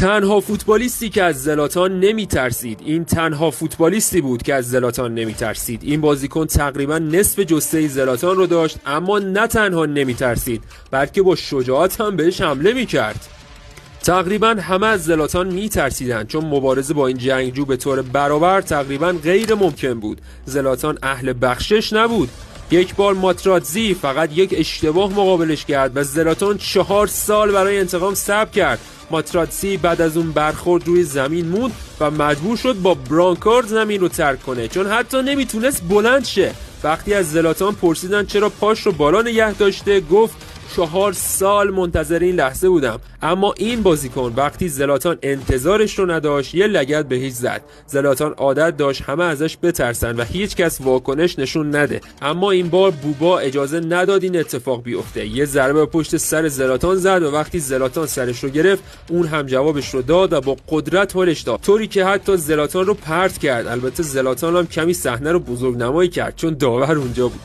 تنها فوتبالیستی که از زلاتان نمیترسید، این تنها فوتبالیستی بود که از زلاتان نمیترسید. این بازیکن تقریبا نصف جثه زلاتان رو داشت، اما نه تنها نمیترسید بلکه با شجاعت هم بهش حمله میکرد. تقریبا همه از زلاتان میترسیدن چون مبارزه با این جنگجو به طور برابر تقریبا غیر ممکن بود. زلاتان اهل بخشش نبود. یک بار ماتراتزی فقط یک اشتباه مقابلش کرد و زلاتان 4 سال برای انتقام صبر کرد. ماتراتزی بعد از اون برخورد روی زمین موند و مجبور شد با برانکارد زمین رو ترک کنه چون حتی نمیتونست بلند شه. وقتی از زلاتان پرسیدن چرا پاش رو بالا نگه داشته، گفت 4 سال منتظر این لحظه بودم. اما این بازیکن وقتی زلاتان انتظارش رو نداشت یه لگد به هیچ زد. زلاتان عادت داشت همه ازش بترسن و هیچ کس واکنش نشون نده، اما این بار بوبا اجازه نداد این اتفاق بیفته. یه ضربه به پشت سر زلاتان زد و وقتی زلاتان سرش رو گرفت اون هم جوابش رو داد و با قدرت هلش داد، طوری که حتی زلاتان رو پرت کرد. البته زلاتان هم کمی صحنه رو بزرگنمایی کرد چون داور اونجا بود.